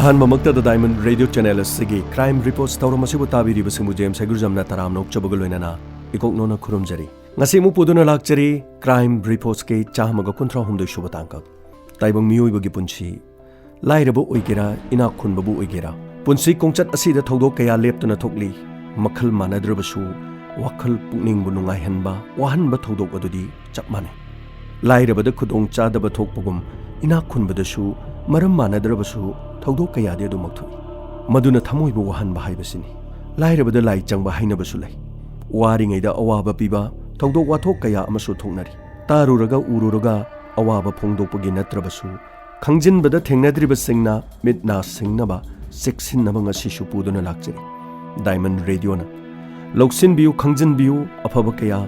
ꯑꯍꯥꯟꯕꯃꯛꯇꯗ diamond radio channel ꯑꯁꯤꯒꯤ crime reports ꯇꯧꯔꯝ ꯑꯁꯤꯕꯨ ꯇꯥꯕꯤꯔꯤꯕꯁꯤꯡꯕꯨ James ꯍꯩꯒꯨꯔꯖꯝꯅ ꯇꯔꯥꯝꯅ ꯑꯣꯛꯆꯕꯒ ꯂꯣꯏꯅꯅ ꯏꯀꯣꯛꯅꯣꯅ ꯈꯨꯔꯨꯝꯖꯔꯤ ꯉꯁꯤ ꯑꯃꯨꯛ ꯄꯨꯗꯨꯅ ꯂꯥꯛꯆꯔꯤ ꯀ꯭ꯔꯥꯏꯝ ꯔꯤꯄꯣꯔꯠꯁꯀꯤ 139 ꯁꯨꯕ ꯇꯥꯡꯀꯛ ꯇꯥꯏꯕꯪ ꯃꯤꯑꯣꯏꯕꯒꯤ ꯄꯨꯟꯁꯤ ꯂꯥꯏꯔꯕ ꯑꯣꯏꯒꯦꯔꯥ ꯏꯅꯥꯛ ꯈꯨꯟꯕꯕꯨ ꯑꯣꯏꯒꯦꯔꯥ ꯄꯨꯟꯁꯤ ꯈꯣꯡꯆꯠ ꯑꯁꯤꯗ ꯊꯧꯗꯣꯛ ꯀꯌꯥ ꯂꯦꯞꯇꯨꯅ ꯊꯣꯛꯂꯤ ꯃꯈꯜ ꯃꯥꯟꯅꯗ꯭ꯔꯕꯁꯨ ꯋꯥꯈꯜ ꯄꯨꯛꯅꯤꯡꯕꯨ ꯅꯨꯡꯉꯥꯏꯍꯟꯕ ꯋꯥꯍꯟꯕ ꯊꯧꯗꯣꯛ ꯑꯗꯨꯗꯤ ꯆꯞ ꯃꯥꯟꯅꯩ ꯂꯥꯏꯔꯕꯗ ꯈꯨꯗꯣꯡ ꯆꯥꯗꯕ ꯊꯣꯛꯄꯒꯨꯝ ꯏꯅꯥꯛ ꯈꯨꯟꯕꯗꯁꯨ ꯃꯔꯝ ꯃꯥꯟꯅꯗ꯭ꯔꯕꯁꯨ ꯊꯧꯗꯣꯛ ꯀꯌꯥꯗꯤ ꯑꯗꯨꯃꯛ ꯊꯣꯛꯏ ꯃꯗꯨꯅ ꯊꯃꯣꯏꯕꯨ ꯋꯥꯍꯟꯕ ꯍꯥꯏꯕꯁꯤꯅꯤ ꯂꯥꯏꯔꯕꯗ ꯂꯥꯏ ꯆꯪꯕ ꯍꯥꯏꯅꯕꯁꯨ ꯂꯩ ꯋꯥꯔꯤꯉꯩꯗ ꯑꯋꯥꯕ ꯄꯤꯕ ꯊꯧꯗꯣꯛ ꯋꯥꯊꯣꯛ ꯀꯌꯥ ꯑꯃꯁꯨ ꯊꯣꯛꯅꯔꯤ ꯇꯥꯔꯨꯔꯒ ꯎꯔꯨꯔꯒ ꯑꯋꯥꯕ ꯐꯣꯡꯗꯣꯛꯄꯒꯤ ꯅꯠꯇ꯭ꯔꯕꯁꯨ ꯈꯪꯖꯤꯟꯕꯗ ꯊꯦꯡꯅꯗ꯭ꯔꯤꯕꯁꯤꯡꯅ ꯃꯤꯠ ꯅꯥ ꯁꯤꯡꯅꯕ ꯆꯦꯛꯁꯤꯟꯅꯕ ꯉꯁꯤꯁꯨ ꯄꯨꯗꯨꯅ ꯂꯥꯛꯆꯔꯤ ꯗꯥꯏꯃꯟ ꯔꯦꯗꯤꯑꯣꯅ ꯂꯧꯁꯤꯟꯕꯤꯌꯨ ꯈꯪꯖꯤꯟꯕꯤꯌꯨ ꯑꯐꯕ ꯀꯌꯥ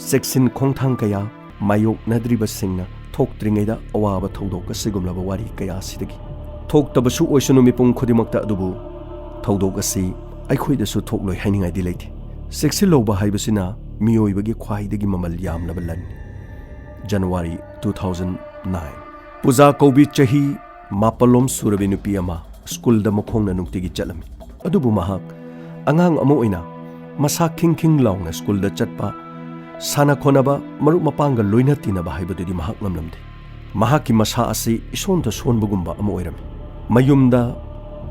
ꯆꯦꯛꯁꯤꯟ ꯈꯣꯡꯊꯥꯡ ꯀꯌꯥ ꯃꯥꯌꯣꯛꯅꯗ꯭ꯔꯤꯕꯁꯤꯡꯅ ꯊꯣꯛꯇ꯭ꯔꯤꯉꯩꯗ ꯑꯋꯥꯕ ꯊꯧꯗꯣꯛ ꯑꯁꯤꯒꯨꯝꯂꯕ ꯋꯥꯔꯤ ꯀꯌꯥ ꯑꯁꯤꯗꯒꯤ ꯊꯣꯛꯇꯕꯁꯨ ꯑꯣꯏꯁꯅꯨ ꯃꯤꯄꯨꯝ ꯈꯨꯗꯤꯡꯃꯛꯇ ꯑꯗꯨꯕꯨ ꯊꯧꯗꯣꯛ ꯑꯁꯤ ꯑꯩꯈꯣꯏꯗꯁꯨ ꯊꯣꯛꯂꯣꯏ ꯍꯥꯏꯅꯤꯡꯉꯥꯏꯗꯤ ꯂꯩꯇꯦ ꯆꯦꯛꯁꯤꯜꯍꯧꯕ ꯍꯥꯏꯕꯁꯤꯅ ꯃꯤꯑꯣꯏꯕꯒꯤ ꯈ꯭ꯋꯥꯏꯗꯒꯤ ꯃꯃꯜ ꯌꯥꯝꯂꯕ ꯂꯟꯅꯤ ꯖꯅꯋꯥꯔꯤ 2009 ꯄꯨꯖꯥ ꯀꯧꯕꯤ ꯆꯍꯤ 9 ꯁꯨꯔꯕꯤ ꯅꯨꯄꯤ ꯑꯃ ꯁ꯭ꯀꯨꯜꯗ ꯃꯈꯣꯡꯅ ꯅꯨꯡꯇꯤꯒꯤ ꯆꯠꯂꯝꯃꯤ ꯑꯗꯨꯕꯨ ꯃꯍꯥꯛ ꯑꯉꯥꯡ ꯑꯃ ꯑꯣꯏꯅ ꯃꯁꯥ ꯈꯤꯡ ꯂꯥꯎꯅ ꯁ꯭ꯀꯨꯜꯗ ꯆꯠꯄ ꯁꯥꯟꯅ ꯈꯣꯠꯅꯕ ꯃꯔꯨꯞ ꯃꯄꯥꯡꯒ ꯂꯣꯏꯅ ꯇꯤꯟꯅꯕ ꯍꯥꯏꯕꯗꯨꯗꯤ ꯃꯍꯥꯛ ꯉꯝꯂꯝꯗꯦ ꯃꯍꯥꯛꯀꯤ ꯃꯁꯥ ꯑꯁꯤ ꯏꯁꯣꯟꯗ ꯁꯣꯟꯕꯒꯨꯝꯕ ꯑꯃ ꯑꯣꯏꯔꯝꯃꯤ ꯃꯌꯨꯝꯗ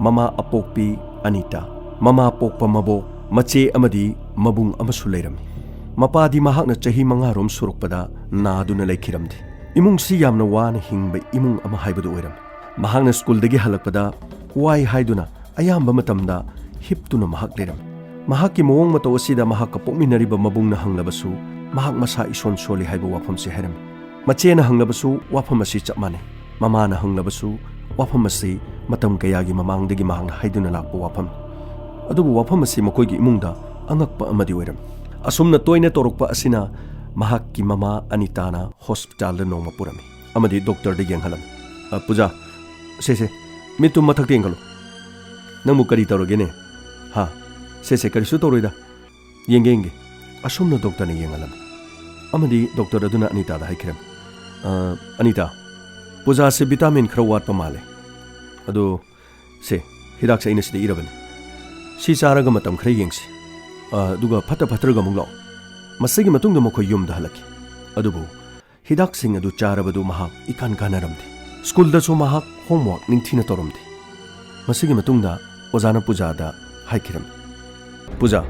ꯃꯃꯥ ꯑꯄꯣꯛꯄꯤ ꯑꯅꯤꯇꯥ ꯃꯃꯥ ꯄꯣꯛꯄ ꯃꯕꯣꯛ ꯃꯆꯦ ꯑꯃꯗꯤ ꯃꯕꯨꯡ ꯑꯃꯁꯨ ꯂꯩꯔꯝꯃꯤ ꯃꯄꯥꯗꯤ ꯃꯍꯥꯛꯅ ꯆꯍꯤ 5 ꯁꯨꯔꯛꯄꯗ ꯅꯥꯗꯨꯅ ꯂꯩꯈꯤꯔꯝꯗꯦ ꯏꯃꯨꯡꯁꯤ ꯌꯥꯝꯅ ꯋꯥꯅ ꯍꯤꯡꯕ ꯏꯃꯨꯡ ꯑꯃ ꯍꯥꯏꯕꯗꯨ ꯑꯣꯏꯔꯝꯃꯤ ꯃꯍꯥꯛꯅ ꯁ꯭ꯀꯨꯜꯗꯒꯤ ꯍꯜꯂꯛꯄꯗ ꯋꯥꯏ ꯍꯥꯏꯗꯨꯅ ꯑꯌꯥꯝꯕ ꯃꯇꯝꯗ ꯍꯤꯞꯇꯨꯅ ꯃꯍꯥꯛ ꯂꯩꯔꯝꯃꯤ ꯃꯍꯥꯛꯀꯤ ꯃꯑꯣꯡ ꯃꯇꯧ ꯑꯁꯤꯗ ꯃꯍꯥꯛꯀ ꯄꯣꯛꯃꯤꯟꯅꯔꯤꯕ ꯃꯕꯨꯡꯅ ꯍꯪꯂꯕꯁꯨ ꯃꯍꯥꯛ ꯃꯁꯥ ꯏꯁꯣꯟ ꯁꯣꯜꯂꯤ ꯍꯥꯏꯕ ꯋꯥꯐꯝꯁꯤ ꯍꯥꯏꯔꯝꯃꯤ ꯃꯆꯦꯅ ꯍꯪꯂꯕꯁꯨ ꯋꯥꯐꯝ ꯑꯁꯤ ꯆꯞ ꯃꯥꯟꯅꯩ ꯃꯃꯥꯅ ꯍꯪꯂꯕꯁꯨ ꯋꯥꯐꯝ ꯑꯁꯤ ꯃꯇꯝ ꯀꯌꯥꯒꯤ ꯃꯃꯥꯡꯗꯒꯤ ꯃꯍꯥꯛꯅ ꯍꯥꯏꯗꯨꯅ ꯂꯥꯛꯄ ꯋꯥꯐꯝ ꯑꯗꯨꯕꯨ ꯋꯥꯐꯝ ꯑꯁꯤ ꯃꯈꯣꯏꯒꯤ ꯏꯃꯨꯡꯗ ꯑꯉꯛꯄ ꯑꯃꯗꯤ ꯑꯣꯏꯔꯝꯃꯤ ꯑꯁꯨꯝꯅ ꯇꯣꯏꯅ ꯇꯧꯔꯛꯄ ꯑꯁꯤꯅ ꯃꯍꯥꯛꯀꯤ ꯃꯃꯥ ꯑꯅꯤꯇꯥꯅ ꯍꯣꯁꯄꯤꯇꯥꯜꯗ ꯅꯣꯡꯃ ꯄꯨꯔꯝꯃꯤ ꯑꯃꯗꯤ ꯗꯣꯛꯇꯔꯗ ꯌꯦꯡꯍꯜꯂꯝꯃꯤ ꯄꯨꯖꯥ ꯁꯦ ꯃꯤꯠꯇꯨ ꯃꯊꯛꯇ ꯌꯦꯡꯈꯠꯂꯨ ꯅꯪꯕꯨ ꯀꯔꯤ ꯇꯧꯔꯒꯦꯅꯦ ꯍꯥ ꯁꯦ ꯀꯔꯤꯁꯨ ꯇꯧꯔꯣꯏꯗ ꯌꯦꯡꯒꯦ ꯑꯁꯨꯝꯅ ꯗꯣꯛꯇꯔꯅ ꯌꯦꯡꯍꯜꯂꯝꯃꯤ ꯑꯃꯗꯤ ꯗꯣꯛꯇꯔ ꯑꯗꯨꯅ ꯑꯅꯤꯇꯥꯗ ꯍꯥꯏꯈꯤꯔꯝꯃꯤ ꯑꯅꯤꯇꯥ ꯄꯨꯖꯥꯁꯦ ꯚꯤꯇꯥꯃꯤꯟ ꯈꯔ ꯋꯥꯠꯄ ꯃꯥꯜꯂꯦ ꯑꯗꯣ ꯁꯦ ꯍꯤꯗꯥꯛꯁꯦ ꯑꯩꯅ ꯁꯤꯗ ꯏꯔꯕꯅꯤ ꯁꯤ ꯆꯥꯔꯒ ꯃꯇꯝ ꯈꯔ ꯌꯦꯡꯁꯤ ꯑꯗꯨꯒ ꯐꯠꯇ꯭ꯔꯒ ꯑꯃꯨꯛ ꯂꯥꯛꯑꯣ ꯃꯁꯤꯒꯤ ꯃꯇꯨꯡꯗ ꯃꯈꯣꯏ ꯌꯨꯝꯗ ꯍꯜꯂꯛꯈꯤ ꯑꯗꯨꯕꯨ ꯍꯤꯗꯥꯛꯁꯤꯡ ꯑꯗꯨ ꯆꯥꯔꯕꯗꯨ ꯃꯍꯥꯛ ꯏꯀꯥꯟ ꯀꯥꯟꯅꯔꯝꯗꯦ ꯁ꯭ꯀꯨꯜꯗꯁꯨ ꯃꯍꯥꯛ ꯍꯣꯝꯋꯥꯔꯛ ꯅꯤꯡꯊꯤꯅ ꯇꯧꯔꯝꯗꯦ ꯃꯁꯤꯒꯤ ꯃꯇꯨꯡꯗ ꯑꯣꯖꯥꯅ ꯄꯨꯖꯥꯗ ꯍꯥꯏꯈꯤꯔꯝꯃꯤ ꯄꯨꯖꯥ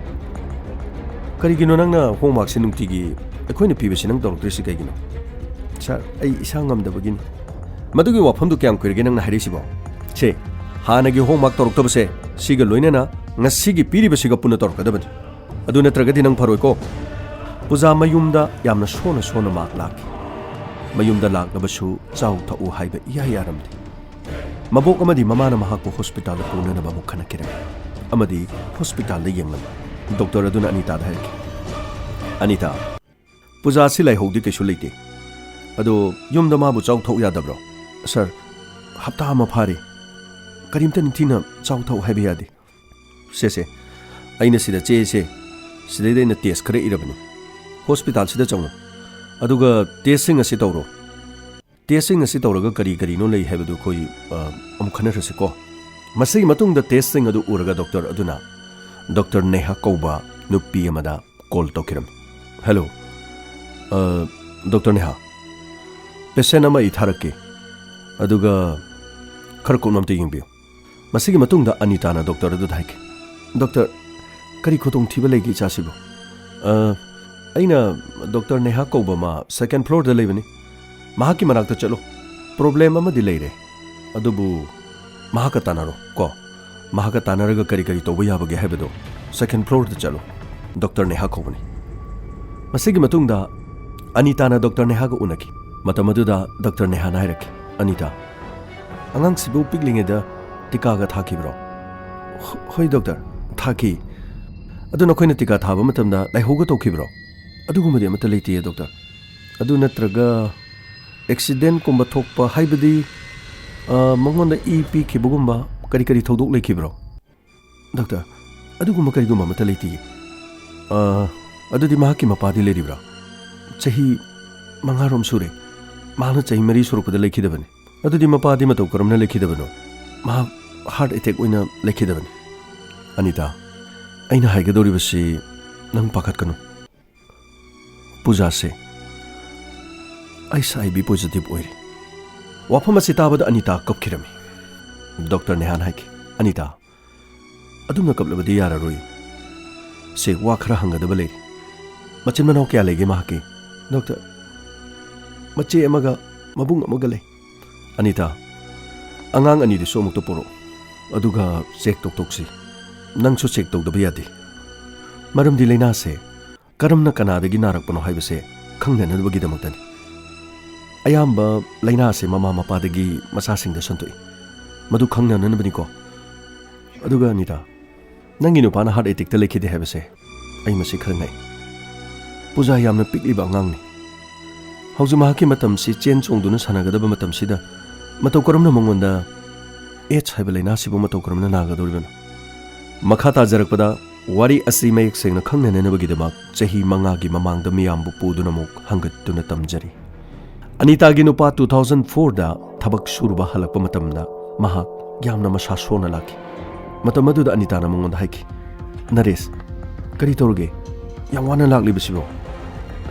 ꯀꯔꯤꯒꯤꯅꯣ ꯅꯪꯅ ꯍꯣꯝꯋꯥꯔꯛꯁꯦ ꯅꯨꯡꯇꯤꯒꯤ ꯑꯩꯈꯣꯏꯅ ꯄꯤꯕꯁꯤ ꯅꯪ ꯇꯧꯔꯛꯇ꯭ꯔꯤꯁꯤ ꯀꯩꯒꯤꯅꯣ ꯁꯥꯔ ꯑꯩ ꯏꯁꯥ ꯉꯝꯗꯕꯒꯤꯅꯤ ꯃꯗꯨꯒꯤ ꯋꯥꯐꯝꯗꯨ ꯀꯌꯥꯝ ꯀꯨꯏꯔꯒꯦ ꯅꯪꯅ ꯍꯥꯏꯔꯛꯏꯁꯤꯕꯣ ꯁꯦ ꯍꯥꯟꯅꯒꯤ ꯍꯣꯝꯋꯥꯔꯛ ꯇꯧꯔꯛꯇꯕꯁꯦ ꯁꯤꯒ ꯂꯣꯏꯅꯅ ꯉꯁꯤꯒꯤ ꯄꯤꯔꯤꯕꯁꯤꯒ ꯄꯨꯟꯅ ꯇꯧꯔꯛꯀꯗꯕꯅꯤ ꯑꯗꯨ ꯅꯠꯇ꯭ꯔꯒꯗꯤ ꯅꯪ ꯐꯔꯣꯏꯀꯣ ꯄꯨꯖꯥ ꯃꯌꯨꯝꯗ ꯌꯥꯝꯅ ꯁꯣꯟꯅ ꯃꯍꯥꯛ ꯂꯥꯛꯈꯤ ꯃꯌꯨꯝꯗ ꯂꯥꯛꯂꯕꯁꯨ ꯆꯥꯎ ꯊꯛꯎ ꯍꯥꯏꯕ ꯏꯌꯥ ꯌꯥꯔꯝꯗꯦ ꯃꯕꯣꯛ ꯑꯃꯗꯤ ꯃꯃꯥꯅ ꯃꯍꯥꯛꯄꯨ ꯍꯣꯁꯄꯤꯇꯥꯜꯗ ꯄꯨꯅꯅꯕ ꯑꯃꯨꯛ ꯈꯟꯅꯈꯤꯔꯝꯃꯤ ꯑꯃꯗꯤ ꯍꯣꯁꯄꯤꯇꯥꯜꯗ ꯌꯦꯡꯂꯝꯃꯤ ꯗꯣꯛꯇꯔ ꯑꯗꯨꯅ ꯑꯅꯤꯇꯥꯗ ꯍꯥꯏꯔꯛꯈꯤ ꯑꯅꯤꯇꯥ ꯄꯨꯖꯥꯁꯤ ꯂꯥꯏꯍꯧꯗꯤ ꯀꯩꯁꯨ ꯂꯩꯇꯦ ꯑꯗꯣ ꯌꯨꯝꯗ ꯃꯥꯕꯨ ꯆꯥꯎ ꯊꯛꯎ ꯌꯥꯗꯕ꯭ꯔꯣ ꯁꯥꯔ ꯍꯞꯇꯥ ꯑꯃ ꯐꯥꯔꯦ ꯀꯔꯤꯝꯇ ꯅꯤꯡꯊꯤꯅ ꯆꯥꯎ ꯊꯛꯎ ꯍꯥꯏꯕ ꯌꯥꯗꯦ ꯁꯦ ꯑꯩꯅ ꯁꯤꯗ ꯆꯦꯁꯦ ꯁꯤꯗꯩꯗ ꯑꯩꯅ ꯇꯦꯁ ꯈꯔ ꯏꯔꯕꯅꯤ ꯍꯣꯁꯄꯤꯇꯥꯜꯁꯤꯗ ꯆꯪꯉꯨ ꯑꯗꯨꯒ ꯇꯦꯁꯁꯤꯡ ꯑꯁꯤ ꯇꯧꯔꯣ ꯇꯦꯁꯁꯤꯡ ꯑꯁꯤ ꯇꯧꯔꯒ ꯀꯔꯤꯅꯣ ꯂꯩ ꯍꯥꯏꯕꯗꯨ ꯑꯩꯈꯣꯏ ꯑꯃꯨꯛ ꯈꯟꯅꯔꯁꯤꯀꯣ ꯃꯁꯤꯒꯤ ꯃꯇꯨꯡꯗ ꯇꯦꯁꯁꯤꯡ ꯑꯗꯨ ꯎꯔꯒ ꯗꯣꯛꯇꯔ ꯑꯗꯨꯅ ꯗꯣꯛꯇꯔ ꯅꯦꯍꯥ ꯀꯧꯕ ꯅꯨꯄꯤ ꯑꯃꯗ ꯀꯣꯜ ꯇꯧꯈꯤꯔꯝꯃꯤ ꯍꯦꯜꯂꯣ ꯗꯣꯛꯇꯔ ꯅꯦꯍꯥ ꯄꯦꯁꯦꯟ ꯑꯃ ꯑꯩ ꯊꯥꯔꯛꯀꯦ ꯑꯗꯨꯒ ꯈꯔ ꯀꯨꯞꯅ ꯑꯝꯇ ꯌꯦꯡꯕꯤꯌꯨ ꯃꯁꯤꯒꯤ ꯃꯇꯨꯡꯗ ꯑꯅꯤꯇꯥꯅ ꯗꯣꯛꯇꯔ ꯑꯗꯨꯗ ꯍꯥꯏꯈꯤ ꯗꯣꯛꯇꯔ ꯀꯔꯤ ꯈꯨꯗꯣꯡꯊꯤꯕ ꯂꯩꯒꯦ ꯏꯆꯥꯁꯤꯕꯨ ꯑꯩꯅ ꯗꯣꯛꯇꯔ ꯅꯦꯍꯥ ꯀꯧꯕ ꯑꯃ 2nd ꯐ꯭ꯂꯣꯔꯗ ꯂꯩꯕꯅꯤ ꯃꯍꯥꯛꯀꯤ ꯃꯅꯥꯛꯇ ꯆꯠꯂꯣ ꯄ꯭ꯔꯣꯕ꯭ꯂꯦꯝ ꯑꯃꯗꯤ ꯂꯩꯔꯦ ꯑꯗꯨꯕꯨ ꯃꯍꯥꯛꯀ ꯇꯥꯟꯅꯔꯣ ꯀꯣ ꯃꯍꯥꯛꯀ ꯇꯥꯟꯅꯔꯒ ꯀꯔꯤ ꯇꯧꯕ ꯌꯥꯕꯒꯦ ꯍꯥꯏꯕꯗꯣ 2nd ꯐ꯭ꯂꯣꯔꯗ ꯆꯠꯂꯣ ꯗꯣꯛꯇꯔ ꯅꯦꯍꯥ ꯀꯧꯕꯅꯤ ꯃꯁꯤꯒꯤ ꯃꯇꯨꯡꯗ ꯑꯅꯤꯇꯥꯅ ꯗꯣꯛꯇꯔ ꯅꯦꯍꯥꯒ ꯎꯅꯈꯤ ꯃꯇꯝ ꯑꯗꯨꯗ ꯗꯣꯛꯇꯔ ꯅꯦꯍꯥꯅ ꯍꯥꯏꯔꯛꯈꯤ ꯑꯅꯤꯇꯥ ꯑꯉꯥꯡꯁꯤꯕꯨ ꯄꯤꯛꯂꯤꯉꯩꯗ ꯇꯤꯀꯥꯒ ꯊꯥꯈꯤꯕ꯭ꯔꯣ ꯍꯣꯏ ꯗꯣꯛꯇꯔ ꯊꯥꯈꯤ ꯑꯗꯨ ꯅꯈꯣꯏꯅ ꯇꯤꯀꯥ ꯊꯥꯕ ꯃꯇꯝꯗ ꯂꯥꯏꯍꯧꯒ ꯇꯧꯈꯤꯕ꯭ꯔꯣ ꯑꯗꯨꯒꯨꯝꯕꯗꯤ ꯑꯃꯠꯇ ꯂꯩꯇꯦꯌꯦ ꯗꯣꯛꯇꯔ ꯑꯗꯨ ꯅꯠꯇ꯭ꯔꯒ ꯑꯦꯛꯁꯤꯗꯦꯟꯠꯀꯨꯝꯕ ꯊꯣꯛꯄ ꯍꯥꯏꯕꯗꯤ ꯃꯉꯣꯟꯗ ꯏ ꯄꯤꯈꯤꯕꯒꯨꯝꯕ ꯀꯔꯤ ꯊꯧꯗꯣꯛ ꯂꯩꯈꯤꯕ꯭ꯔꯣ ꯗꯣꯛꯇꯔ ꯑꯗꯨꯒꯨꯝꯕ ꯀꯔꯤꯒꯨꯝꯕ ꯑꯃꯠꯇ ꯂꯩꯇꯦꯌꯦ ꯑꯗꯨꯗꯤ ꯃꯍꯥꯛꯀꯤ ꯃꯄꯥꯗꯤ ꯂꯩꯔꯤꯕ꯭ꯔꯥ ꯆꯍꯤ 5 ꯁꯨꯔꯦ ꯃꯍꯥꯛꯅ ꯆꯍꯤ 4 ꯁꯨꯔꯛꯄꯗ ꯂꯩꯈꯤꯗꯕꯅꯤ ꯑꯗꯨꯗꯤ ꯃꯄꯥꯗꯤ ꯃꯇꯧ ꯀꯔꯝꯅ ꯂꯩꯈꯤꯗꯕꯅꯣ ꯃꯍꯥꯛ हार्ट अटैक ओइना लेखिदबनी अनिता अइना हाइगदोरिबसी नंग पाखतकनु पूजा से HIV पॉजिटिव ओइरे वाफम असी ताबद अनिता कपखिरमी डॉक्टर नेहान हाइकी अनिता अदुमना कपलबदी याररोई से वा खरा हंगदब लेरी मचिन मनाव क्या लेगे माके डॉक्टर मचे अमगा मबुंग अमगा ले अनिता अंगांग अनिदि सोमुक्तो पोरो अदुगा चेक तोक्तोक्सी नंगसु चेक तौदब यादे मरमदि लैना से करमना कनादगी नारकपनो हाइबसे खंगननबगिदमक्तनी अयाम्ब लैना से ममा मपादगी मसासिंगदा संतोई मधु खंगननबनिको अदुगा अनिता नंगी नुपाना हार्ट अटैक लेखिदे हाइबसे अई मसी खरंगाई पूजा यामना पिकलिबा अंगांगनी हौजि माहाकी मतमसी चेन चोंदुना सानागदब मतमसिदा मतौ करमना मंगोंदा एच हाइब लैना सिबु मतौ करमना नागदोरिबन मखा ताजरकपदा वारी असि मयक सेंगना खंगननबगिदमक चही मंगागी ममांगदा मियामबु पुदुना मुक हंगतुना तमजरी अनितागी नुपा 2004 दा थबक सुरुबा हलकपा मतमदा महाक यामना मसा सोना लाखी मतमदुदा अनिताना मंगोंदा हाइकी नरेश करी तौरगे याम वाना लाक्लिबसिबो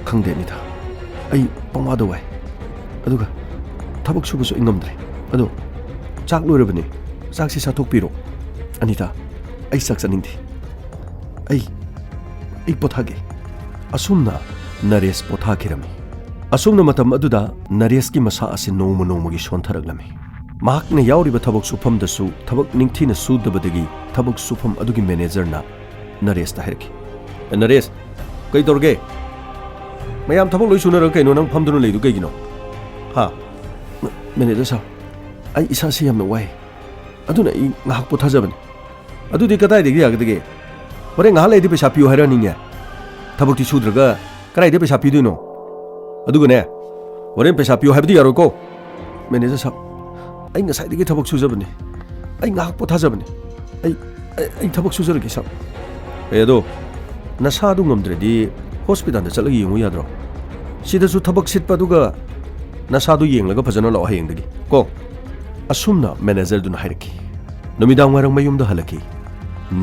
खंगदे अनिता अई पंवादो वाई अदुगा थबक सुबसु इंगमद्रे अदो चाक लोरबने चाकसी साथोकपिरो अनिता अई चाक चनिंदे अई पोथागे असुमना नरेश पोथाखिरमी असुमना मतम अदुदा नरेश की मसा असे नोम नोमगी सोंथरगलमी महाकने यावरिबा थबक सुफमदसु थबक निंगथिना सुदबदगी थबक सुफम अदुगी मैनेजरना नरेश ता हेरकी नरेश कई तौरगे मैम थबक लोई सुनर कहीं नंग फमदुना लेदु कईगिनो हा मैनेजर साहब आई इसा से यामना वाई अदुना ई ngahak पोथाजबनी अदुदि कदाइदगी यागदगे होरें ngahak लेदि पैसा पियो हायरानिंगे थबकति सुद्रगा कदाइदि पैसा पिदुनो अदुगने होरें पैसा पियो हायबदि यारोको मैनेजर साहब आई ngसाइदगी थबक सुजबनी आई ngahak पोथाजबनी आई थबक सुजरगे साहब एदो नसादु ngमद्रेदि हॉस्पिटल चलग येंगु याद्रो सिदसु थबक सिटपदुगा नसादु येंगलगा फजना लाव हयेंदगी को असुमना मैनेजर दुना हायरकी नुमिदांग वारंग मयुमदा हलकी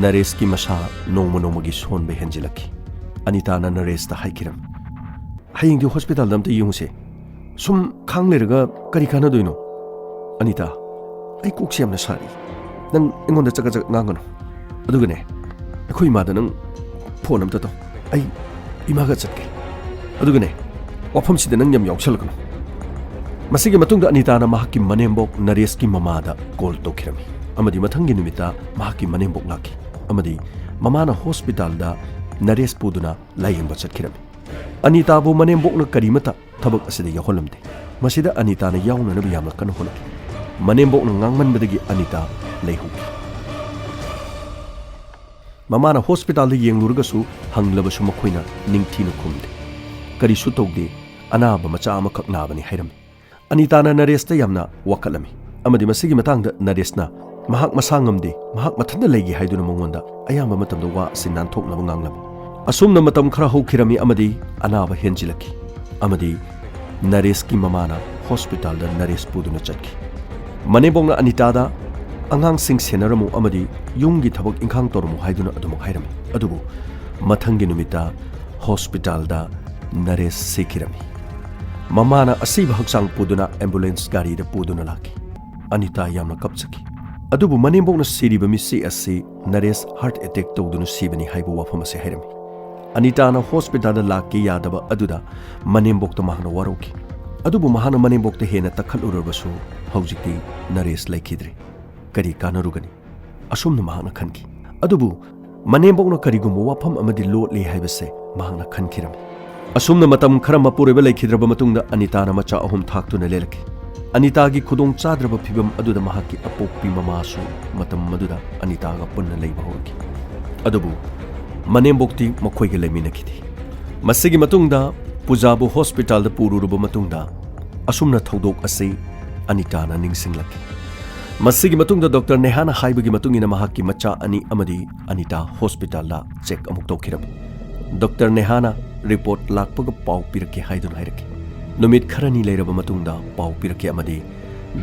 नरेश की मसा नोंग नोंगगी सोनबे हेंजिलकी अनिता ना नरेश ता हाइकिरम हयेंगदि हॉस्पिटल दमते येंगुसे सुम खांग लेरगा करी खाना दोइनो अनिता आई कोक्से यामना सारी नंग इंगोंदा चका चक nganगनो अदुगने अखोई मादा नंग फोन अमता तो आई इमागा चटके अदुगने वाफम सिदा नंग यम यावसलगनो मसिगे मतुंगदा अनिताना महाकी मनेम्बोक नरेश की ममादा कॉल तोखिरमी अमदी मथंगी नुमिता महाकी मनेम्बोक लाखी अमदी ममाना हॉस्पिटल दा नरेश पुदुना लायेंबा चटखिरमी अनिताबु मनेम्बोकना करीमता थबक असिदा याहोलमदे मसिदा अनिताना यावननबा यामना कन होलकी मनेम्बोकना nganmanbadagi अनिता लेहुकी ममाना हॉस्पिटल दा येंगलुरगसु हंगलबसु मखोइना निंगथिना खुमदे करीसु तौदे अनाबा मचा अमखक नाबनी हायरमी अनिताना नरेशता यामना वाकलमी अमदी मसिगी मतांगदा नरेशना महाक मसा ngamde महाक मथंदा लेगी हाइदुना मंगोंदा अयामबा मतमदा वा असि नानथोकनबा nganglami असुमना मतम खरा हौखिरमी अमदी अनाबा हेंजिलकी अमदी नरेश की ममाना हॉस्पिटल दा नरेश पुदुना चटकी मनेबोंगना अनितादा अंगांग सिंग सेनरमु अमदी युंगी थबक इंखांग तोरमु हाइदुना अदुमु हायरमी अदुबु मथंगी नुमिता हॉस्पिटल दा नरेश सिखिरमी ममाना असीब हक्सांग पुदुना एम्बुलेंस गाड़ी दा पुदुना लाकी अनिता यामना कपचकी अदुबु मनेबोंगना सिरिबा मिसि असि नरेश हार्ट अटैक तौदुना सिबनी हाइबु वाफम असे हायरमी अनिताना हॉस्पिटल दा लाकी यादबा अदुदा मनेबोक्ता महाना वारोकी अदुबु महाना मनेबोक्ता हेना तखलुरबसु हौजिकति नरेश लैखिद्रे करी कानरुगनी असुमना महाना खनकी अदुबु मनेबोक्ना करिगुम वाफम अमदि लोटले हाइबसे महाना खनखिरमी असुमना मतम खरा मपुरेबा लैखिद्रबा मतुंगदा अनिताना मचा अहुम थाक्तुना लेलकी अनितागी खुदोंग चाद्रबा फिबम अदुदा महाकी अपोक्पी ममासु मतम मदुदा अनितागा पुन्ना लैबा होरकी अदुबु मनेम्बोक्ति मखोइगे लैमिनखिदि मसिगी मतुंगदा पुजाबु हॉस्पिटल दा पुरुरुबा मतुंगदा असुमना थौदोक असे अनिताना निंगसिंगलकी मसिगी मतुंगदा डॉक्टर नेहाना हाइबगी मतुंगिना महाकी मचा अनि अमदी अनिता हॉस्पिटल दा चेक अमुक तौखिरमी डॉक्टर नेहाना रिपोर्ट लाखपग पाउ पिरके हाइदुन हाइरकी नुमित खरनी लेरबा मतुंगदा पाउ पिरके अमदी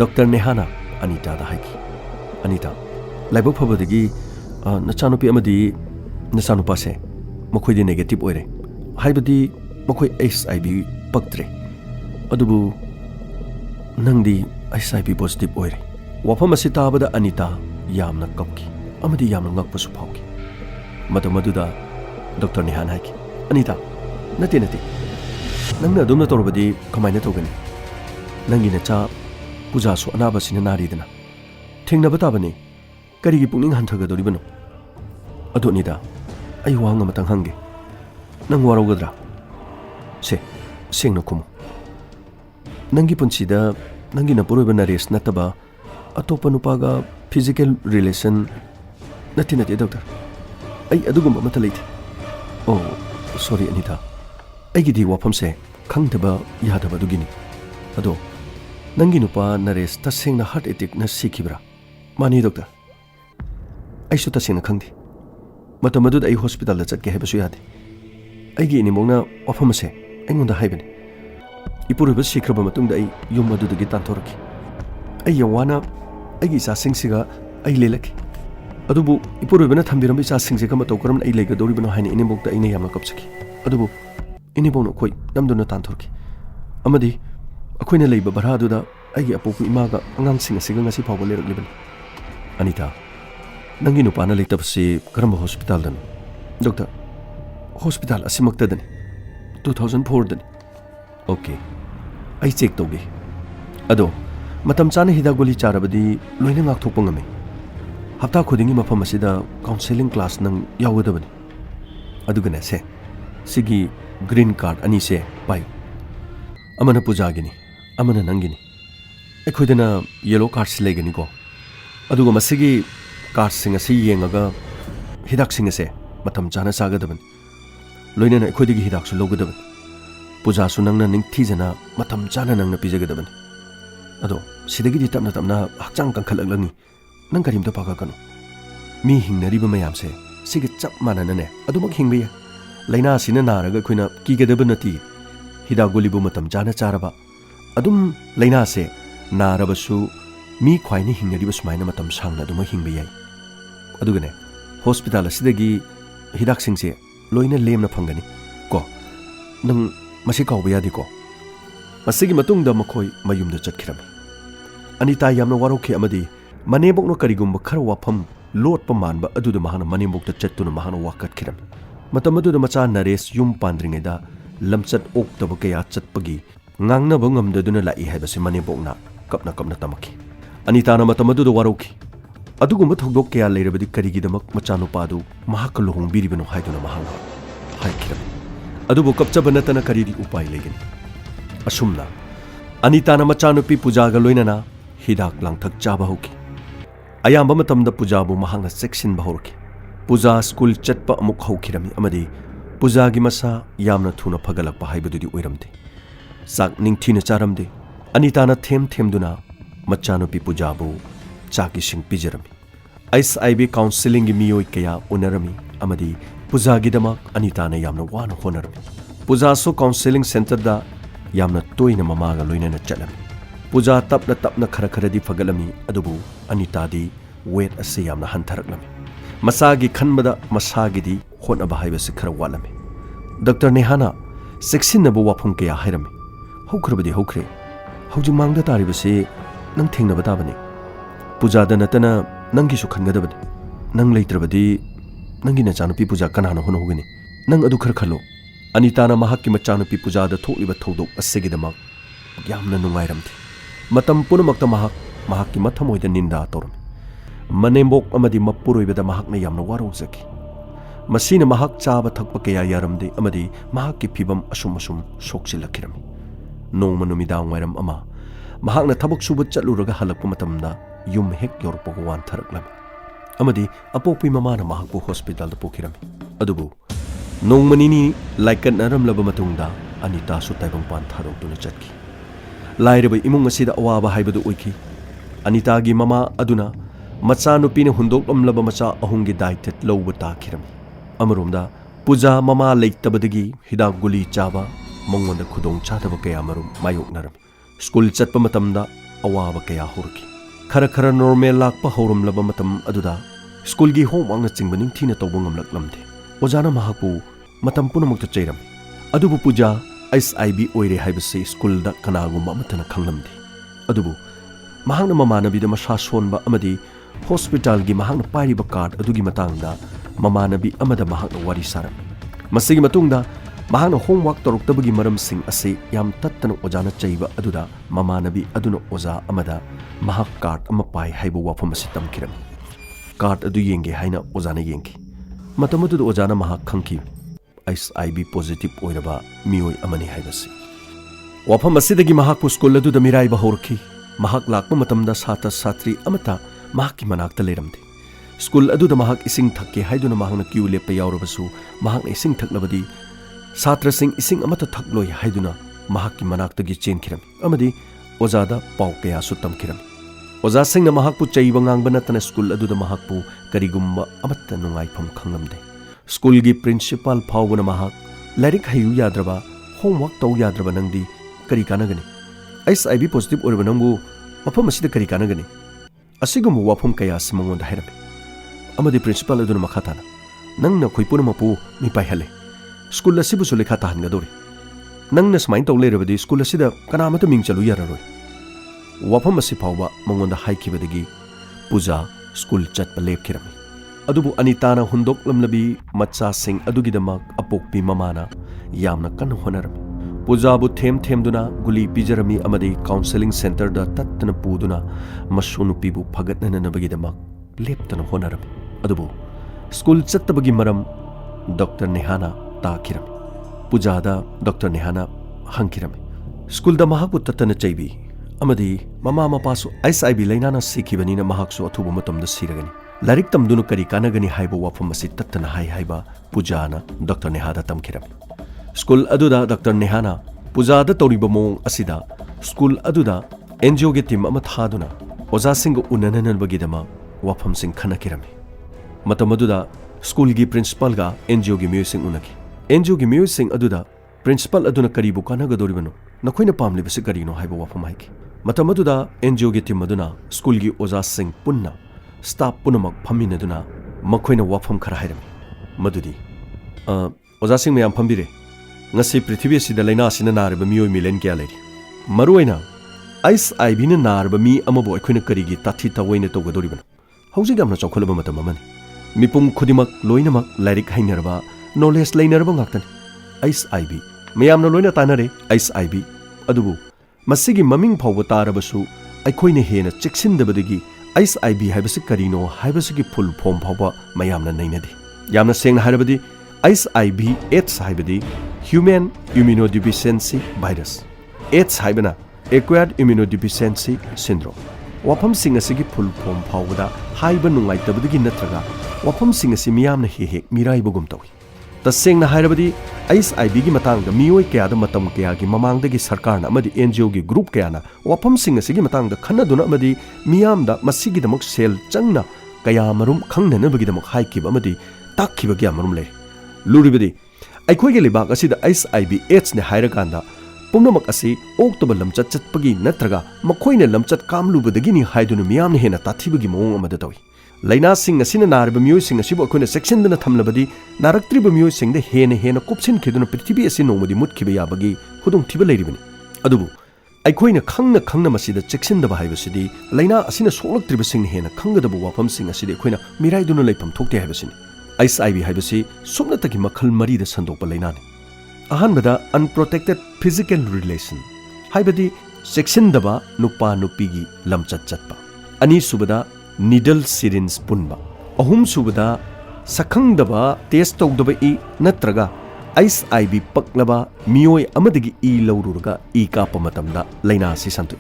डॉक्टर नेहाना अनिता दा हाइकी अनिता लाइबक फबदगी नचानुपी अमदी नचानुपासे मखोइदि नेगेटिव ओइरे हाइबदी मखोइ HIV पक्त्रे अदुबु नंदी HIV पॉजिटिव ओइरे वफम असि ताबदा अनिता यामना कपकी अमदी यामना ngakpasu phawki मदुदा डॉक्टर नेहान हाइकी अनिता नते नंगना अदुमना तोरबदी कमाइना तोगनी नंगी नचा पुजासु अनाबसिना नारीदना थेंनबा ताबनी करिगी पुनिंग हंथगदोरिबनो अदोनिदा आई वांग मतंग हंगे नंग वारोगद्रा से सेंगनो खुमु नंगी पुंसीदा नंगी नपुरोइबा नरेश नतबा अतोपा नुपागा फिजिकल रिलेशन नते डॉक्टर आई अदुगुम मत लेथि ओ सॉरी अनिता अईगिदी वाफम से खंगदबा यादबा दुगिनी अदो नंगी नुपा नरेश तसेंगना हार्ट अटैक न सिखिब्रा मानी डॉक्टर आइसु तसेंगना खंगदी मतम मदुद आई हॉस्पिटल दा चटके हेबसु यादे अईगी इनिमोंगना वाफम से अइंगोंदा हाइबनी इपुरुबा सिख्रबा मतुंगदा आई युम मदुदगी तांथोरकी आई यवाना अईगी इचासिंगसिगा आई लेलकी अदुबु इपुरुबना थंबिरम इचासिंगसे कम तौकरम आई लेगदोरिबनो हाइने इनिमोंगदा आइने यामना कपसकी अदुबु इनिबोंनो कोई नमदुना तांथोरकी अमदी अखोइना लेबा बरादुदा अईगी अपोपु इमागा अंगांगसिंग असिगा ngasi फावबा लेरकलिबनी अनिता नंगी नुपाना लेतबसे करम हॉस्पिटल दन डॉक्टर हॉस्पिटल असिमक्तदनी 2004 दनी ओके आई चेक तौगे अदो मतम चाना हिदा गोली चारबदी लोइना ngakthokpa ngame हप्ता खुदिंगी मफम असिदा काउंसलिंग क्लास नंग यावगदबनी अदुगने से सिगी ग्रीन कार्ड अनि से पाई अमना पूजागिनी अमना नंगिनी एखोइदना येलो कार्ड सिलेगनी को अदुगा मसिगी कार्ड सिंग असि येंगागा हिदाक सिंग से मतम चाना सागदबन लोइना एखोइदगी हिदाक सु लोगदबन पूजा सु नंगना निंगथीजना मतम चाना नंगना पिजगदबन अदो सिदगी तमना तमना हक्चांग कंखलगलनी नंग करीम तो पाका कनो मी हिंगनरिबा मयाम से सिगे चप माननने अदुमक हिंगबे लाइना सिना नारगा खोइना किगदब नती हिदा गोलिबु मतम जाना चारबा अदुम लाइना से नारबसु मी ख्वाइने हिंगरिबा सुमाइना मतम सांगना दुम हिंगबे याई अदुगने हॉस्पिटल असिदगी हिदाक सिंगसे लोइना लेमना फंगनी को नंग मसे कावबा यादि को मसिगी मतुंगदा मखोइ मयुमदा चटखिरमी अनिता यामना वारोखे अमदी मनेबोकनो करिगुम खर वाफम लोटपा मानबा अदुदा महाना मनेबोकता चट्टुना महाना वाकटखिरमी मतम अदुदा मचा नरेश युम पांद्रिङैदा लमचत ओक्तब कया चटपगी ngangnaba ngamdaduna lai haibase manebokna kapna tamaki अनिताना मतम अदुदा वारोखि अदुगुम्बा थौदोक कया लेरबदि करिगिदमक मचानुपादु महाक लोहंबिरिबनो हाइदुना महांगा हाइखिरम अदुबु कपचब नतना करिदि उपाय लेगनि असुमना अनिताना मचानुपी पूजागा लोइनना हिदाक लांथक चाबा होखि अयाम्बा मतमदा पूजाबु महांगा सेक्सिनबा होरखि पूजा स्कूल चटपा अमुक हौखिरमी अमदि पूजागी मसा यामना थुना फगलकपा हाइबदुदि ओइरमदे साक निंगथिना चारमदे अनिताना थेमदुना मचानुपी पूजाबु चाकी सिंग पिजरमी HIV काउंसलिंग की मियोय कया उनरमी अमदी पूजागी दमक अनिताना यामना वाना होनरमी पूजासो काउंसलिंग सेंटर दा यामना तोइना ममागा लोइना चलमी पूजा तपना खरखरदी फगलमी अदुबु अनितादी वेट असे यामना हंथरकलमी मसागी खनबदा मसागिदी होनबा हाइबसे खर वालमी डॉक्टर नेहाना सेक्सिनबु वाफम कया हाइरमी हौखरबदी हौखरे हौजि मांगदा तारिबसे नंग थेंनबा ताबनी पूजादा नतना नंगिसु खनगदबनी नंग लेत्रबदी नंगी नचानुपी पूजा कनाना होनो होगनी नंग अदु खर खलो अनिताना महाक्की मचानुपी पूजादा थोलिबा थौदोक असेगिदमक यामना नुंगाइरमथि मतम पुनमक्ता महाक्की मथमोइदा निंदा तोरम मनेम्बोक अमदी मपुरोइबदा महाक्ना यामना वारोजकी मसीना महाक चाबा थकपा कया यारमदे अमदी महाक्की फिबम असुम सोक्सिलखिरमी नोंमा नुमिदांग वाइरम अमा महाक्ना थबक सुबा चलुरगा हलकपा मतमदा युम हेक योरपगा वानथरकलमी अमदी अपोपी ममाना महाकपु हॉस्पिटल दा पोखिरमी अदुबु नोंमनिनी लाइकनरमलबा मतुंगदा अनिता सु ताइबंगपान थारोक्तुना चटकी लाइरबा इमुंग असिदा अवाबा हाइबदु ओइखि अनितागी ममा अदुना मचा नुपीने हुंदोकलमलबा मचा अहुंगी दायित्व लौबा ताखिरमी अमरोमदा पूजा ममा लेतबदगी हिदाक गुली चाबा मंगोंदा खुदोंग चादबा कया मरुम मायोकनरमी स्कूल चटपा मतमदा अवाबा कया होरखि खरा खरा नॉर्मल लाक्पा हौरमलबा मतम अदुदा स्कूलगी होमवर्कना चिंगबा निंगथीना तौबा ngamlaklamde ओजाना महाकु मतम पुनमुक्त चैरम अदुबु पूजा SIB ओइरे हाइबसे स्कूलदा कनागुम अमतना खंगलमदे अदुबु महांगना ममानबीदा मसा सोनबा अमदी हॉस्पिटल महांगना पाइरिबा कार्ड अदुगी मतंगदा ममानबी अमदा महांगना वारी सारम मसिगी मतुंगदा महांगना होमवर्क तौरक्तबगी मरमसिंग असे याम तत्तना ओजाना चैबा अदुदा ममानबी अदुना ओजा अमदा महाक कार्ड अमा पाइ हाइबा वाफम असे तमखिरम कार्ड अदु येंगे हाइना ओजाना येंगे मतमदुदा ओजाना महाक खंखि SIB पॉजिटिव ओइरबा मियोय अमनी हाइबसे वाफम असिदगी महाकु स्कूल अदुदा मिराइबा होरखि महाक लाक्पा मतमदा साता सात्री अमता महाकी मनाक्ता लेरमदे स्कूल अदुदा महाक इसिंग थक्के हाइदुना महांगना क्यू लेपा यावरबसु महांगना इसिंग थक्लबदी छात्रसिंग इसिंग अमता थक्लोय हाइदुना महाकी मनाक्तगी चेनखिरम अमदी ओजादा पाउ कयासु तमखिरम ओजासिंगना महाकपु चैबा ngang नतना स्कूल अदुदा महाकपु करिगुम्बा अमता नुंगाइफम खंगलमदे स्कूलगी प्रिंसिपल फावबना महाक लाइरिक हायु याद्रबा होमवर्क तौ याद्रबा नंगदी करी कानगनी SIB पॉजिटिव ओरबा नंगु मफम असिदा करी कानगनी असिगुम वाफम कया सिमंगोंदा हाइरमे अमदी प्रिंसिपल अदुना मखाताना नंगना खोइपुना मपु मिपाइहले स्कूल असिबुसु लेखा ताहनगदोरे नंगना स्माइन तौ लेरबदी स्कूल असिदा कनामता मिंग चलु याररोय वाफम असि फावबा मंगोंदा हाइखिबदगी पूजा स्कूल चटपा लेपखिरमे अदुबु अनिताना हुंदोकलमलबी मच्चासिंग अदुगिदमक अपोक्पी ममाना यामना कन्न होनरमे पूजाबु थेम थेमदुना गुली पिजरमी अमदी काउंसलिंग सेंटर दा तत्तना पुदुना मसुनुपीबु फगतननबगिदमक लेप्तना होनरमे अदुबु स्कूल चत्तबगी मरम डॉक्टर नेहाना ताखिरमे पूजादा डॉक्टर नेहाना हंखिरमे स्कूल दा महाकु तत्तना चैबी अमदी ममा मपासु SIB लैनाना सिखिबनिना महाकसु अथुबु मतमदा सिरगनी लारिक तमदुनु करी कानगनी हाइबो वाफम असि तत्तना हाइबा पूजाना डॉक्टर नेहादा तमखिरमे स्कूल अदुदा डॉक्टर नेहाना पूजादा तौरिबा मोंग असिदा स्कूल अदुदा NGO गे टीम अमा थादुना ओजासिंग उनननबगिदमा वाफम सिंग खनकिरमे मतमदुदा स्कूल गी प्रिंसिपल गा NGO गे म्यूसिंग उनकी NGO गे म्यूसिंग अदुदा प्रिंसिपल अदुना करीबु कानगदोरिबनो नखोइना पामलिबसे करीनो हाइबा वाफम हाइकी मतमदुदा NGO गे टीम अदुना स्कूल गी ओजासिंग पुन्ना स्टाफ पुनमक फमिनदुना मखोइना वाफम खरा हाइरमे मदुदी ओजासिंग मयाम फंबिरे ngasi prithvi asida laina asina narba mioi milen kya leri maruina SIB na narba mi amabu akhuna karigi tathi tawaina togadoribana hauji gamna chokholaba matam amani mipum khudimak loinamak lairik hainarba knowledge lainarba ngaktan SIB mayamna loina tanare SIB adubu masigi maming phawba tarabasu aikoina hena cheksindabadagi SIB haibasi karino haibasi full form phawba mayamna nainadi yamna sengna harabadi SIB AIDS haibadi Human Immunodeficiency Virus AIDS haibana Acquired Immunodeficiency Syndrome wafam sing asigi full form phawda haiba nungai tabudigi natraga wafam sing asi miyamna he mirai bugum tawi tasengna hairabadi SIB gi matangda mioi kya da matam kya gi mamangdagi sarkarna amadi NGO gi group kya na wafam sing asigi matangda khanaduna amadi miyamda masigi damak sel changna kaya marum khangna nabagi damak haikib amadi takhiba kya marum le luribadi अखोई लेबाक SIB AIDS ने हाइरकांदा पुनमक असि ओक्तोबर लमचत चतपगी नत्रगा मखोइने लमचत कामलुबदगिनी हाइदुनु मियामने हेना ताथिबगी मोंग अमदा तवी लाइना सिंग असिना नारब मियोय सिंग असिबो अखोइने सेक्शनदना थमलबदी नारक्त्रिब मियोय सिंगदे हेना कुपसिन खिदुना पृथ्वी असि नोमदि मुतखिबे याबगी खुदुंग थिबा लेरिबनि अदुबु अखोइने खंगना मसिदा चेक्सिनदबा हाइबसिदि लाइना असिना सोलक्त्रिब सिंग हेना खंगदबु वाफम सिंग असिदि अखोइना मिराइदुना लेफम थोक्ते हाइबसिनि SIB हाइबसी सुमनतगी मखल मरीदा संदोकपा लैनानि अहानबदा अनप्रोटेक्टेड फिजिकल रिलेशन हाइबदी सेक्शनदबा नुपा नुपीगी लमचत चतपा अनि सुबदा नीडल सिरिंज पुनबा अहुम सुबदा सखंगदबा टेस्ट तौदबा इ नत्रगा SIB पक्लबा मियोय अमदगी इ लौरुरगा इ कापा मतमदा लैना सि संतु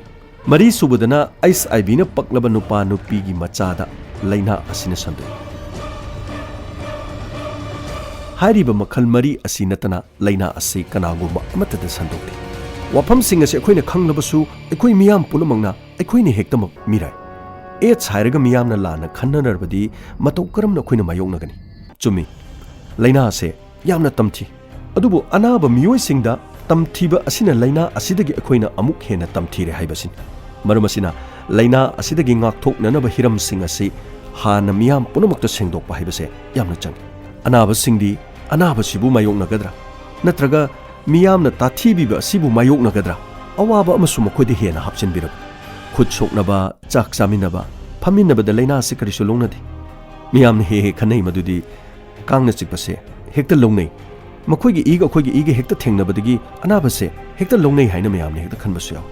मरी सुबदना SIB न पक्लबा नुपा नुपीगी मचादा लैना असिना संतु हाइरिबा मखल मरी असि नतना लैना असि कनागुबा अमतदा संदोक्ति वाफम सिंग असि अखोइना खंगलबसु अखोइ मियाम पुलमंगना अखोइने हेक्तमक मिराय AIDS हाइरगा मियामना लाना खन्ननरबदी मतौ करमना अखोइना मायोंगनगनि चुमी लैना असे यामना तमथि अदुबु अनाबा मियोय सिंगदा तमथिबा असिना लैना असिदगी अखोइना अमुक हेना तमथिरे हाइबसिन ꯃꯔꯝ ꯑꯁꯤꯅ ꯂꯩꯅꯥ ꯑꯁꯤꯗꯒꯤ ꯉꯥꯛꯊꯣꯛꯅꯅꯕ ꯍꯤꯔꯝꯁꯤꯡ ꯑꯁꯤ ꯍꯥꯟꯅ ꯃꯤꯌꯥꯝ ꯄꯨꯝꯅꯃꯛꯇ ꯁꯦꯡꯗꯣꯛꯄ ꯍꯥꯏꯕꯁꯦ ꯌꯥꯝꯅ ꯆꯪꯏ꯫ ꯑꯅꯥꯕꯁꯤꯡꯗꯤ ꯑꯅꯥꯕꯁꯤꯕꯨ ꯃꯥꯌꯣꯛꯅꯒꯗ꯭ꯔꯥ ꯅꯠꯇ꯭ꯔꯒ ꯃꯤꯌꯥꯝꯅ ꯇꯥꯊꯤꯕꯤꯕ ꯑꯁꯤꯕꯨ ꯃꯥꯌꯣꯛꯅꯒꯗ꯭ꯔꯥ? ꯑꯋꯥꯕ ꯑꯃꯁꯨ ꯃꯈꯣꯏꯗ ꯍꯦꯟꯅ ꯍꯥꯞꯆꯤꯟꯕꯤꯔꯕ꯫ ꯈꯨꯠ ꯁꯣꯛꯅꯕ, ꯆꯥꯛ ꯆꯥꯃꯤꯟꯅꯕ, ꯐꯝꯃꯤꯟꯅꯕꯗ ꯂꯩꯅꯥ ꯑꯁꯤ ꯀꯔꯤꯁꯨ ꯂꯧꯅꯗꯦ꯫ ꯃꯤꯌꯥꯝꯅ ꯍꯦꯛ ꯈꯟꯅꯩ ꯃꯗꯨꯗꯤ ꯀꯥꯡꯅ ꯆꯤꯛꯄꯁꯦ ꯍꯦꯛꯇ ꯂꯧꯅꯩ, ꯃꯈꯣꯏꯒꯤ ꯏꯒ ꯑꯩꯈꯣꯏꯒꯤ ꯏꯒ ꯍꯦꯛꯇ ꯊꯦꯡꯅꯕꯗꯒꯤ ꯑꯅꯥꯕꯁꯦ ꯍꯦꯛꯇ ꯂꯧꯅꯩ ꯍꯥꯏꯅ ꯃꯌꯥꯝꯅ ꯍꯦꯛꯇ ꯈꯟꯕꯁꯨ ꯌꯥꯎꯏ꯫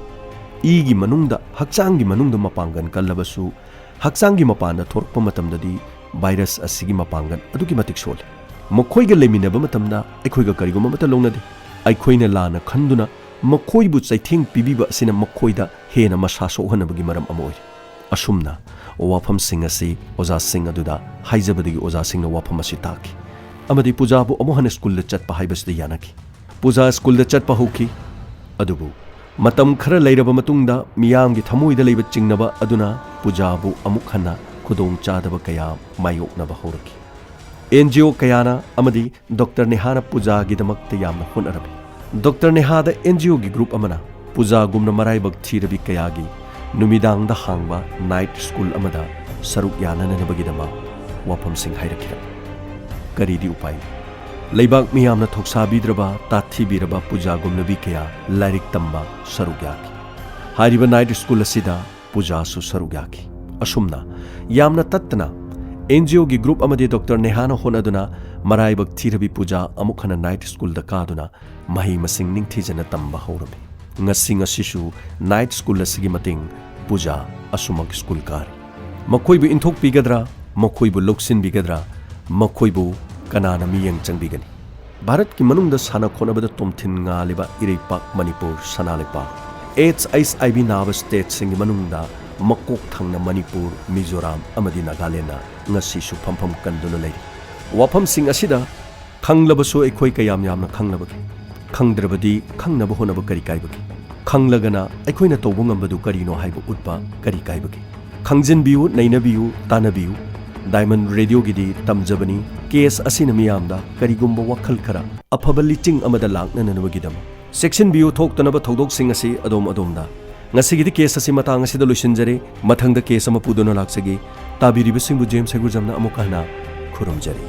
ꯏꯒꯤ ꯃꯅꯨꯡꯗ, ꯍꯛꯆꯥꯡꯒꯤ ꯃꯅꯨꯡꯗ ꯃꯄꯥꯡꯒꯜ ꯀꯜꯂꯕꯁꯨ ꯍꯛꯆꯥꯡꯒꯤ ꯃꯄꯥꯟꯗ ꯊꯣꯔꯛꯄ ꯃꯇꯝꯗꯗꯤ ꯚꯥꯏꯔꯁ ꯑꯁꯤꯒꯤ ꯃꯄꯥꯡꯒꯜ ꯑꯗꯨꯛꯀꯤ ꯃꯇꯤꯛ ꯁꯣꯜꯂꯤ꯫ ꯃꯈꯣꯏꯒ ꯂꯩꯃꯤꯟꯅꯕ ꯃꯇꯝꯗ ꯑꯩꯈꯣꯏꯒ ꯀꯔꯤꯒꯨꯝꯕ ꯑꯃꯠꯇ ꯂꯧꯅꯗꯦ꯫ ꯑꯩꯈꯣꯏꯅ ꯂꯥꯟꯅ ꯈꯟꯗꯨꯅ ꯃꯈꯣꯏꯕꯨ ꯆꯩꯊꯦꯡ ꯄꯤꯕꯤꯕ ꯑꯁꯤꯅ ꯃꯈꯣꯏꯗ ꯍꯦꯟꯅ ꯃꯁꯥ ꯁꯣꯛꯍꯟꯅꯕꯒꯤ ꯃꯔꯝ ꯑꯃ ꯑꯣꯏꯔꯤ꯫ ꯑꯁꯨꯝꯅ ꯋꯥꯐꯝꯁꯤꯡ ꯑꯁꯤ ꯑꯣꯖꯥꯁꯤꯡ ꯑꯗꯨꯗ ꯍꯥꯏꯖꯕꯗꯒꯤ ꯑꯣꯖꯥꯁꯤꯡꯅ ꯋꯥꯐꯝ ꯑꯁꯤ ꯇꯥꯈꯤ ꯑꯃꯗꯤ ꯄꯨꯖꯥꯕꯨ ꯑꯃꯨꯛ ꯍꯟꯅ ꯁ꯭ꯀꯨꯜꯗ ꯆꯠꯄ ꯍꯥꯏꯕꯁꯤꯗ ꯌꯥꯅꯈꯤ꯫ ꯄꯨꯖꯥ ꯁ꯭ꯀꯨꯜꯗ ꯆꯠꯄ ꯍꯧꯈꯤ꯫ ꯑꯗꯨꯕꯨ ꯃꯇꯝ ꯈꯔ ꯂꯩꯔꯕ ꯃꯇꯨꯡꯗ ꯃꯤꯌꯥꯝꯒꯤ ꯊꯃꯣꯏꯗ ꯂꯩꯕ ꯆꯤꯡꯅꯕ ꯑꯗꯨꯅ ꯄꯨꯖꯥꯕꯨ ꯑꯃꯨꯛ ꯍꯟꯅ ꯈꯨꯗꯣꯡꯆꯥꯗꯕ ꯀꯌꯥ ꯃꯥꯌꯣꯛꯅꯕ ꯍꯧꯔꯛꯈꯤ꯫ NGO ꯀꯌꯥꯅ ꯑꯃꯗꯤ ꯗꯣꯛꯇꯔ ꯅꯦꯍꯥꯅ ꯄꯨꯖꯥꯒꯤꯗꯃꯛꯇ ꯌꯥꯝꯅ ꯍꯣꯠꯅꯔꯝꯃꯤ꯫ ꯗꯣꯛꯇꯔ ꯅꯦꯍꯥꯗ NGOꯒꯤ ꯒ꯭ꯔꯨꯞ ꯑꯃꯅ ꯄꯨꯖꯥꯒꯨꯝꯅ ꯃꯔꯥꯏꯕꯛ ꯊꯤꯔꯕꯤ ꯀꯌꯥꯒꯤ ꯅꯨꯃꯤꯗꯥꯡꯗ ꯍꯥꯡꯕ ꯅꯥꯏꯠ ꯁ꯭ꯀꯨꯜ ꯑꯃꯗ ꯁꯔꯨꯛ ꯌꯥꯅꯅꯕꯒꯤꯗꯃꯛ ꯋꯥꯐꯝꯁꯤꯡ ꯍꯥꯏꯔꯛꯈꯤꯔꯝꯃꯤ꯫ ꯀꯔꯤꯗꯤ ꯎꯄꯥꯏ ꯂꯩ? ꯂꯩꯕꯥꯛ ꯃꯤꯌꯥꯝꯅ ꯊꯧꯁꯥꯕꯤꯗ꯭ꯔꯕ, ꯇꯥꯊꯤꯕꯤꯔꯕ ꯄꯨꯖꯥꯒꯨꯝꯅꯕꯤ ꯀꯌꯥ ꯂꯥꯏꯔꯤꯛ ꯇꯝꯕ ꯁꯔꯨꯛ ꯌꯥꯈꯤ꯫ ꯍꯥꯏꯔꯤꯕ ꯅꯥꯏꯠ ꯁ꯭ꯀꯨꯜ ꯑꯁꯤꯗ ꯄꯨꯖꯥꯁꯨ ꯁꯔꯨꯛ ꯌꯥꯈꯤ꯫ ꯑꯁꯨꯝꯅ ꯌꯥꯝꯅ ꯇꯠꯇꯅ NGOꯒꯤ ꯒ꯭ꯔꯨꯞ ꯑꯃꯗꯤ ꯗꯣꯛꯇꯔ ꯅꯦꯍꯥꯅ ꯍꯣꯠꯅꯗꯨꯅ ꯃꯔꯥꯏꯕꯛ ꯊꯤꯔꯕꯤ ꯄꯨꯖꯥ ꯑꯃꯨꯛ ꯍꯟꯅ ꯅꯥꯏꯠ ꯁ꯭ꯀꯨꯜꯗ ꯀꯥꯗꯨꯅ ꯃꯍꯩ ꯃꯁꯤꯡ ꯅꯤꯡꯊꯤꯖꯅ ꯇꯝꯕ ꯍꯧꯔꯝꯃꯤ꯫ ꯉꯁꯤꯁꯨ ꯅꯥꯏꯠ ꯁ꯭ꯀꯨꯜ ꯑꯁꯤꯒꯤ ꯃꯇꯦꯡ ꯄꯨꯖꯥ ꯑꯁꯨꯃꯛ ꯁ꯭ꯀꯨꯜ ꯀꯥꯔꯤ꯫ ꯃꯈꯣꯏꯕꯨ ꯏꯟꯊꯣꯛꯄꯤꯒꯗ꯭ꯔꯥ? ꯃꯈꯣꯏꯕꯨ ꯂꯧꯁꯤꯟꯕꯤꯒꯗ꯭ꯔꯥ? ꯃꯈꯣꯏꯕꯨ ꯀꯅꯥꯅ ꯃꯤꯠꯌꯦꯡ ꯆꯪꯕꯤꯒꯅꯤ? ꯚꯥꯔꯠꯀꯤ ꯃꯅꯨꯡꯗ ꯁꯥꯟꯅ ꯈꯣꯠꯅꯕꯗ ꯇꯣꯝꯊꯤꯟ ꯉꯥꯜꯂꯤꯕ ꯏꯔꯩꯄꯥꯛ ꯃꯅꯤꯄꯨꯔ ꯁꯅꯥ-ꯂꯩꯄꯥꯛ HIV ꯅꯥꯕ ꯁ꯭ꯇꯦꯠꯁꯤꯡꯒꯤ ꯃꯅꯨꯡꯗ ꯃꯀꯣꯛ ꯊꯪꯅ ꯃꯅꯤꯄꯨꯔ, ꯃꯤꯖꯣꯔꯥꯝ ꯑꯃꯗꯤ ꯅꯥꯒꯥꯂꯦꯟꯗꯅ ꯉꯁꯤꯁꯨ ꯐꯝꯐꯝ ꯀꯟꯗꯨꯅ ꯂꯩꯔꯤ꯫ ꯋꯥꯐꯝꯁꯤꯡ ꯑꯁꯤꯗ ꯈꯪꯂꯕꯁꯨ ꯑꯩꯈꯣꯏ ꯀꯌꯥꯝ ꯌꯥꯝꯅ ꯈꯪꯂꯕꯒꯦ? ꯈꯪꯗ꯭ꯔꯕꯗꯤ ꯈꯪꯅꯕ ꯍꯣꯠꯅꯕ ꯀꯔꯤ ꯀꯥꯏꯕꯒꯦ? ꯈꯪꯂꯒꯅ ꯑꯩꯈꯣꯏꯅ ꯇꯧꯕ ꯉꯝꯕꯗꯨ ꯀꯔꯤꯅꯣ ꯍꯥꯏꯕ ꯎꯠꯄ ꯀꯔꯤ ꯀꯥꯏꯕꯒꯦ? ꯈꯪꯖꯤꯟꯕꯤꯌꯨ, ꯅꯩꯅꯕꯤꯌꯨ, ꯇꯥꯟꯅꯕꯤꯌꯨ꯫ ꯗꯥꯏꯃꯟ ꯔꯦꯗꯤꯑꯣꯒꯤꯗꯤ ꯇꯝꯖꯕꯅꯤ ꯀꯦꯁ ꯑꯁꯤꯅ ꯃꯤꯌꯥꯝꯗ ꯀꯔꯤꯒꯨꯝꯕ ꯋꯥꯈꯜ ꯈꯔ ꯑꯐꯕ ꯂꯤꯆꯤꯡ ꯑꯃꯗ ꯂꯥꯛꯅꯅꯕꯒꯤꯗꯃꯛ ꯆꯦꯛꯁꯤꯟꯕꯤꯌꯨ ꯊꯣꯛꯇꯅꯕ ꯊꯧꯗꯣꯛꯁꯤꯡ ꯑꯁꯤ ꯑꯗꯣꯝꯗ꯫ ꯉꯁꯤꯒꯤꯗꯤ ꯀꯦꯁ ꯑꯁꯤ ꯃꯇꯥꯡ ꯑꯁꯤꯗ ꯂꯣꯏꯁꯤꯟꯖꯔꯦ꯫ ꯃꯊꯪꯗ ꯀꯦꯁ ꯑꯃ ꯄꯨꯗꯨꯅ ꯂꯥꯛꯆꯒꯦ꯫ ꯇꯥꯕꯤꯔꯤꯕꯁꯤꯡꯕꯨ ꯖꯦꯝꯁ ꯍꯩꯒꯨꯔꯖꯝꯅ ꯑꯃꯨꯛ ꯍꯟꯅ ꯈꯨꯔꯨꯝꯖꯔꯤ꯫